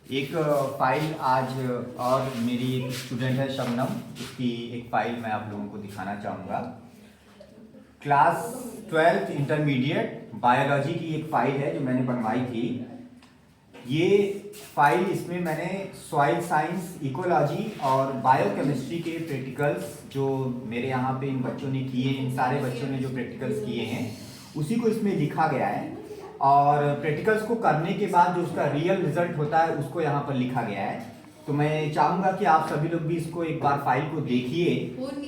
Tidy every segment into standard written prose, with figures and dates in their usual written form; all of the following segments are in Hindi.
एक फाइल आज और मेरी एक स्टूडेंट है शबनम, उसकी एक फाइल मैं आप लोगों को दिखाना चाहूँगा। क्लास 12th इंटरमीडिएट बायोलॉजी की एक फाइल है जो मैंने बनवाई थी। ये फाइल, इसमें मैंने सॉइल साइंस, इकोलॉजी और बायोकेमिस्ट्री के प्रैक्टिकल्स जो मेरे यहाँ पे इन बच्चों ने किए, इन सारे बच्चों ने जो प्रैक्टिकल्स किए हैं उसी को इसमें लिखा गया है। और प्रैक्टिकल्स को करने के बाद जो उसका रियल रिजल्ट होता है उसको यहाँ पर लिखा गया है। तो मैं चाहूँगा कि आप सभी लोग भी इसको एक बार फाइल को देखिए,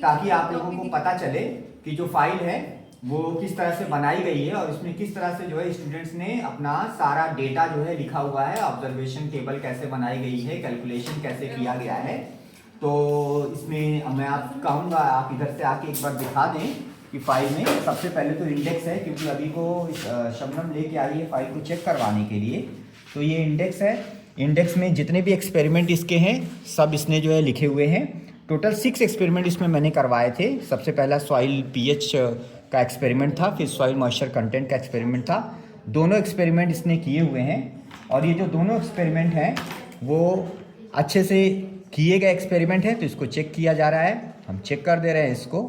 ताकि आप लोगों को पता चले कि जो फाइल है वो किस तरह से बनाई गई है और इसमें किस तरह से जो है स्टूडेंट्स ने अपना सारा डेटा जो है लिखा हुआ है, ऑब्जर्वेशन टेबल कैसे बनाई गई है, कैलकुलेशन कैसे किया गया है। तो इसमें मैं आप कहूँगा आप इधर से आके एक बार दिखा दें कि फाइल में सबसे पहले तो इंडेक्स है, क्योंकि अभी को शबनम लेके आई है फाइल को चेक करवाने के लिए। तो ये इंडेक्स है। इंडेक्स में जितने भी एक्सपेरिमेंट इसके हैं सब इसने जो है लिखे हुए हैं। टोटल 6 एक्सपेरिमेंट इसमें मैंने करवाए थे। सबसे पहला सॉइल पीएच का एक्सपेरिमेंट था, फिर सॉइल मॉइस्चर कंटेंट का एक्सपेरिमेंट था। दोनों एक्सपेरिमेंट इसने किए हुए हैं और ये जो दोनों एक्सपेरिमेंट हैं वो अच्छे से किए गए एक्सपेरिमेंट हैं। तो इसको चेक किया जा रहा है, हम चेक कर दे रहे हैं इसको।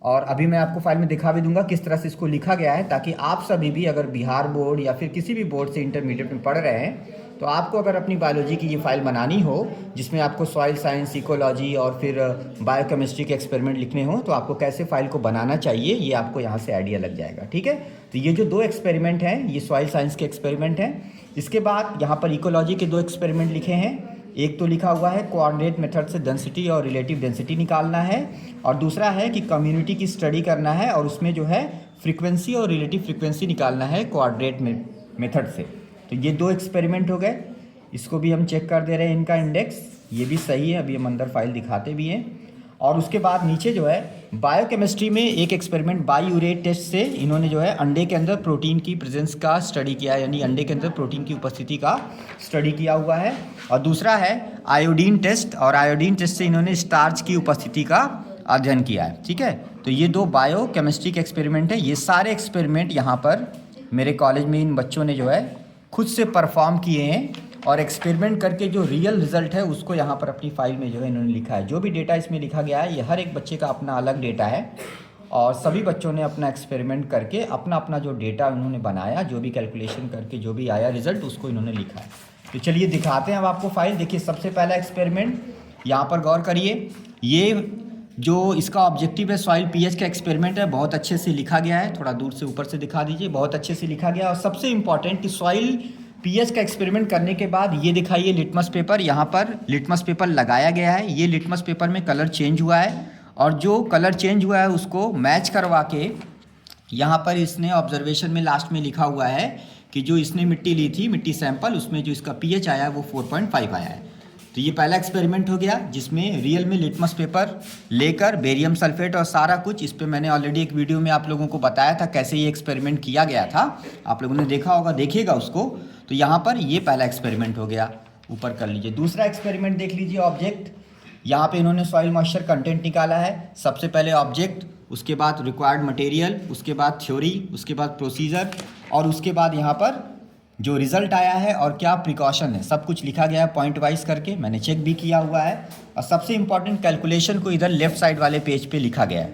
और अभी मैं आपको फाइल में दिखा भी दूंगा किस तरह से इसको लिखा गया है, ताकि आप सभी भी अगर बिहार बोर्ड या फिर किसी भी बोर्ड से इंटरमीडिएट में पढ़ रहे हैं तो आपको अगर अपनी बायोलॉजी की ये फाइल बनानी हो जिसमें आपको सॉइल साइंस, इकोलॉजी और फिर बायोकेमिस्ट्री के एक्सपेरिमेंट लिखने हो, तो आपको कैसे फाइल को बनाना चाहिए ये आपको यहाँ से आइडिया लग जाएगा। ठीक है, तो ये जो 2 एक्सपेरिमेंट हैं ये सॉइल साइंस के एक्सपेरिमेंट हैं। इसके बाद यहाँ पर इकोलॉजी के 2 एक्सपेरिमेंट लिखे हैं। एक तो लिखा हुआ है कोऑर्डिनेट मेथड से डेंसिटी और रिलेटिव डेंसिटी निकालना है, और दूसरा है कि कम्युनिटी की स्टडी करना है और उसमें जो है फ्रीक्वेंसी और रिलेटिव फ्रीक्वेंसी निकालना है कोऑर्डिनेट मेथड से। तो ये 2 एक्सपेरिमेंट हो गए। इसको भी हम चेक कर दे रहे हैं, इनका इंडेक्स ये भी सही है। अभी हम अंदर फाइल दिखाते भी हैं। और उसके बाद नीचे जो है बायोकेमिस्ट्री में एक एक्सपेरिमेंट बायोयूरेट टेस्ट से इन्होंने जो है अंडे के अंदर प्रोटीन की प्रेजेंस का स्टडी किया है, यानी अंडे के अंदर प्रोटीन की उपस्थिति का स्टडी किया हुआ है। और दूसरा है आयोडीन टेस्ट, और आयोडीन टेस्ट से इन्होंने स्टार्च की उपस्थिति का अध्ययन किया है। ठीक है, तो ये 2 बायोकेमिस्ट्री के एक्सपेरिमेंट है। ये सारे एक्सपेरिमेंट यहाँ पर मेरे कॉलेज में इन बच्चों ने जो है खुद से परफॉर्म किए हैं और एक्सपेरिमेंट करके जो रियल रिजल्ट है उसको यहाँ पर अपनी फाइल में जो है इन्होंने लिखा है। जो भी डेटा इसमें लिखा गया है ये हर एक बच्चे का अपना अलग डेटा है और सभी बच्चों ने अपना एक्सपेरिमेंट करके अपना अपना जो डेटा उन्होंने बनाया, जो भी कैलकुलेशन करके जो भी आया रिजल्ट उसको इन्होंने लिखा है। तो चलिए दिखाते हैं अब आपको फाइल। देखिए सबसे पहला एक्सपेरिमेंट, यहाँ पर गौर करिए। ये जो इसका ऑब्जेक्टिव है सॉइल पीएच का एक्सपेरिमेंट है, बहुत अच्छे से लिखा गया है। थोड़ा दूर से ऊपर से दिखा दीजिए, बहुत अच्छे से लिखा गया है। और सबसे इम्पॉर्टेंट कि सॉइल पीएच का एक्सपेरिमेंट करने के बाद ये दिखाइए लिटमस पेपर, यहाँ पर लिटमस पेपर लगाया गया है। ये लिटमस पेपर में कलर चेंज हुआ है और जो कलर चेंज हुआ है उसको मैच करवा के यहाँ पर इसने ऑब्जर्वेशन में लास्ट में लिखा हुआ है कि जो इसने मिट्टी ली थी, मिट्टी सैंपल, उसमें जो इसका पीएच आया है वो 4.5 आया है। तो ये पहला एक्सपेरिमेंट हो गया जिसमें रियल में लिटमस पेपर लेकर बेरियम सल्फेट और सारा कुछ, इस पे मैंने ऑलरेडी एक वीडियो में आप लोगों को बताया था कैसे ये एक्सपेरिमेंट किया गया था। आप लोगों ने देखा होगा, देखिएगा उसको। तो यहाँ पर ये पहला एक्सपेरिमेंट हो गया, ऊपर कर लीजिए। दूसरा एक्सपेरिमेंट देख लीजिए, ऑब्जेक्ट। यहाँ पे इन्होंने सॉइल मॉइस्चर कंटेंट निकाला है। सबसे पहले ऑब्जेक्ट, उसके बाद रिक्वायर्ड मटेरियल, उसके बाद थ्योरी, उसके बाद प्रोसीजर, और उसके बाद यहाँ पर जो रिजल्ट आया है और क्या प्रिकॉशन है, सब कुछ लिखा गया है पॉइंट वाइज करके। मैंने चेक भी किया हुआ है। और सबसे इंपॉर्टेंट कैलकुलेशन को इधर लेफ्ट साइड वाले पेज पे लिखा गया है।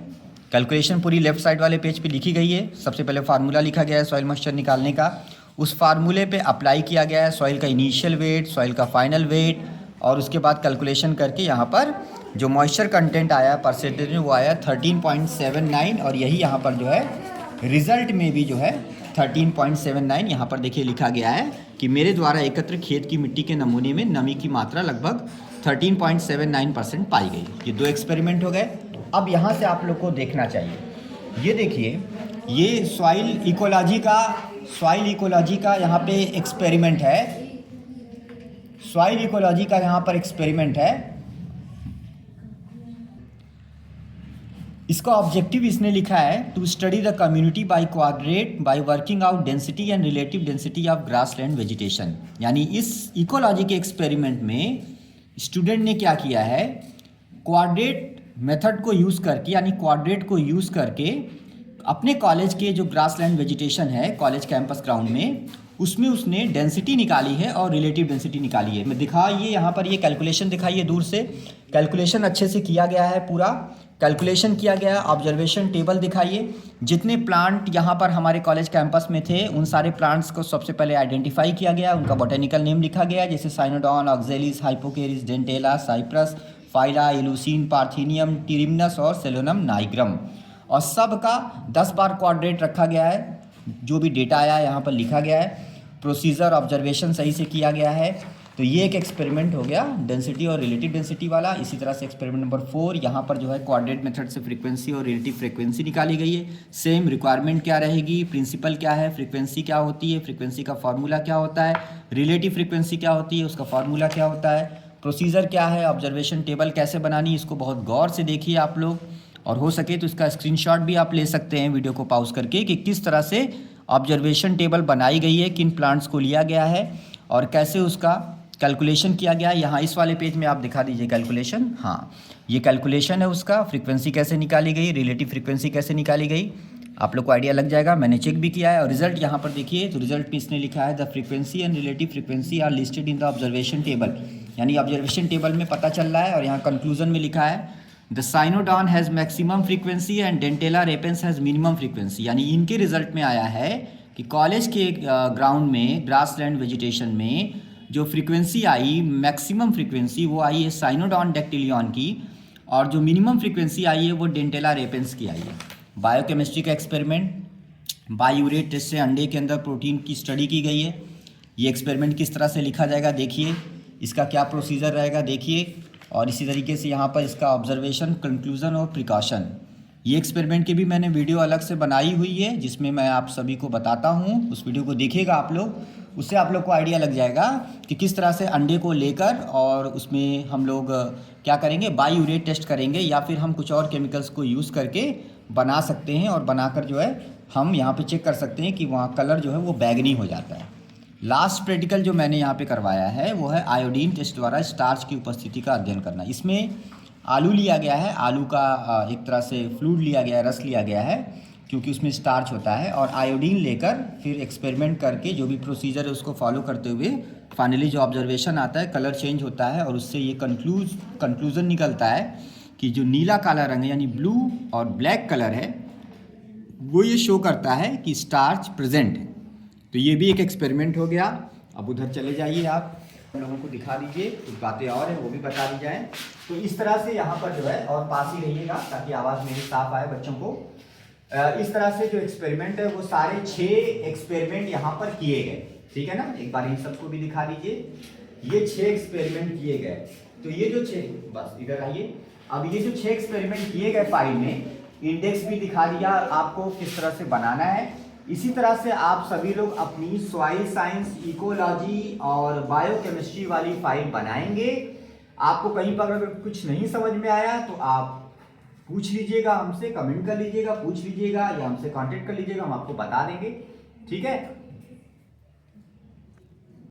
कैलकुलेशन पूरी लेफ्ट साइड वाले पेज पे लिखी गई है। सबसे पहले फार्मूला लिखा गया है सॉइल मॉइस्चर निकालने का, उस फार्मूले पे अप्लाई किया गया है सॉइल का इनिशियल वेट, सॉइल का फाइनल वेट, और उसके बाद कैलकुलेशन करके यहाँ पर जो मॉइस्चर कंटेंट आया परसेंटेज में वो आया 13.79, और यही यहाँ पर जो है रिजल्ट में भी जो है 13.79 यहाँ पर देखिए लिखा गया है कि मेरे द्वारा एकत्र खेत की मिट्टी के नमूने में नमी की मात्रा लगभग 13.79% पाई गई। ये 2 एक्सपेरिमेंट हो गए। अब यहाँ से आप लोग को देखना चाहिए, ये देखिए ये सॉइल इकोलॉजी का यहाँ पे एक्सपेरिमेंट है। सॉइल इकोलॉजी का यहाँ पर एक्सपेरिमेंट है। इसका ऑब्जेक्टिव इसने लिखा है to study the community by coordinate by working out density and relative density of grassland vegetation. यानी इस इकोलॉजी के एक्सपेरिमेंट में स्टूडेंट ने क्या किया है, कोऑर्डिनेट मेथड को यूज़ करके, यानी कोऑर्डिनेट को यूज़ करके अपने कॉलेज के जो ग्रासलैंड वेजिटेशन है कॉलेज कैंपस ग्राउंड में, उसमें उसने डेंसिटी निकाली है और रिलेटिव डेंसिटी निकाली है। मैं दिखाइए यहाँ पर ये कैलकुलेशन दिखाइए दूर से, कैलकुलेशन अच्छे से किया गया है, पूरा कैलकुलेशन किया गया है। ऑब्जर्वेशन टेबल दिखाइए, जितने प्लांट यहाँ पर हमारे कॉलेज कैंपस में थे उन सारे प्लांट्स को सबसे पहले आइडेंटिफाई किया गया, उनका बोटेनिकल नेम लिखा गया, जैसे Cynodon, Oxalis, Hypochaeris, Dentella, Cyperus, Phyla, Eleusine, Parthenium, टिरिमनस और सेलोनम नाइग्रम। और सब का 10 बार क्वाड्रेट रखा गया है, जो भी डेटा आया है यहाँ पर लिखा गया है। प्रोसीजर ऑब्जर्वेशन सही से किया गया है। तो ये एक एक्सपेरिमेंट हो गया डेंसिटी और रिलेटिव डेंसिटी वाला। इसी तरह से एक्सपेरिमेंट नंबर 4, यहाँ पर जो है क्वाड्रेट मेथड से फ्रीक्वेंसी और रिलेटिव फ्रीक्वेंसी निकाली गई है। सेम रिक्वायरमेंट क्या रहेगी, प्रिंसिपल क्या है, फ्रीक्वेंसी क्या होती है, फ्रीक्वेंसी का फार्मूला क्या होता है, रिलेटिव फ्रीक्वेंसी क्या होती है, उसका फार्मूला क्या होता है, प्रोसीजर क्या है, ऑब्जर्वेशन टेबल कैसे बनानी, इसको बहुत गौर से देखिए आप लोग। और हो सके तो इसका स्क्रीनशॉट भी आप ले सकते हैं वीडियो को पॉज करके, कि किस तरह से ऑब्जर्वेशन टेबल बनाई गई है, किन प्लांट्स को लिया गया है और कैसे उसका कैलकुलेशन किया गया है। यहाँ इस वाले पेज में आप दिखा दीजिए कैलकुलेशन। हाँ, ये कैलकुलेशन है उसका, फ्रीक्वेंसी कैसे निकाली गई, रिलेटिव फ्रीक्वेंसी कैसे निकाली गई, आप लोग को आइडिया लग जाएगा। मैंने चेक भी किया है। और रिजल्ट यहाँ पर देखिए, तो रिजल्ट में इसने लिखा है the frequency and relative frequency are listed in the observation table, यानी ऑब्जर्वेशन टेबल में पता चल रहा है। और यहाँ कंक्लूजन में लिखा है the Cynodon has maximum frequency and Dentella repens has minimum frequency, यानी इनके रिजल्ट में आया है कि कॉलेज के ग्राउंड में ग्रासलैंड वेजिटेशन में जो फ्रीक्वेंसी आई, मैक्सिमम फ्रीक्वेंसी वो आई है साइनोडॉन डेक्टिलियन की, और जो मिनिमम फ्रीक्वेंसी आई है वो डेंटेला रेपेंस की आई है। बायोकेमिस्ट्री का एक्सपेरिमेंट, बायूरेट टेस्ट से अंडे के अंदर प्रोटीन की स्टडी की गई है। ये एक्सपेरिमेंट किस तरह से लिखा जाएगा देखिए, इसका क्या प्रोसीजर रहेगा देखिए। और इसी तरीके से यहाँ पर इसका ऑब्जर्वेशन, कंक्लूजन और प्रिकॉशन, ये एक्सपेरिमेंट की भी मैंने वीडियो अलग से बनाई हुई है, जिसमें मैं आप सभी को बताता हूँ। उस वीडियो को देखिएगा आप लोग, उससे आप लोग को आइडिया लग जाएगा कि किस तरह से अंडे को लेकर और उसमें हम लोग क्या करेंगे, बायूरेट टेस्ट करेंगे, या फिर हम कुछ और केमिकल्स को यूज़ करके बना सकते हैं। और बनाकर जो है हम यहाँ पे चेक कर सकते हैं कि वहाँ कलर जो है वो बैगनी हो जाता है। लास्ट प्रैक्टिकल जो मैंने यहाँ पे करवाया है वो है आयोडीन टेस्ट द्वारा स्टार्च की उपस्थिति का अध्ययन करना। इसमें आलू लिया गया है, आलू का एक तरह से फ्लूइड लिया गया है, रस लिया गया है, क्योंकि उसमें स्टार्च होता है। और आयोडीन लेकर फिर एक्सपेरिमेंट करके जो भी प्रोसीजर है उसको फॉलो करते हुए फाइनली जो ऑब्जर्वेशन आता है, कलर चेंज होता है, और उससे ये कंक्लूजन निकलता है कि जो नीला काला रंग है यानी ब्लू और ब्लैक कलर है वो ये शो करता है कि स्टार्च प्रेजेंट है। तो ये भी एक एक्सपेरिमेंट हो गया। अब उधर चले जाइए, आप लोगों को दिखा दीजिए, कुछ बातें और हैं वो भी बता दी जाए। तो इस तरह से यहाँ पर जो है, और पास ही रहिएगा ताकि आवाज़ मेरी साफ आए बच्चों को। इस तरह से जो एक्सपेरिमेंट है वो सारे 6 एक्सपेरिमेंट यहाँ पर किए गए, ठीक है ना। एक बार इन सबको भी दिखा दीजिए। ये 6 एक्सपेरिमेंट किए गए। तो ये जो 6, बस इधर आइए। अब ये जो 6 एक्सपेरिमेंट किए गए फाइल में इंडेक्स भी दिखा दिया आपको किस तरह से बनाना है। इसी तरह से आप सभी लोग अपनी सॉइल साइंस, इकोलॉजी और बायोकेमिस्ट्री वाली फाइल बनाएंगे। आपको कहीं पर अगर कुछ नहीं समझ में आया तो आप पूछ लीजिएगा हमसे, कमेंट कर लीजिएगा, पूछ लीजिएगा या हमसे कांटेक्ट कर लीजिएगा, हम आपको बता देंगे, ठीक है।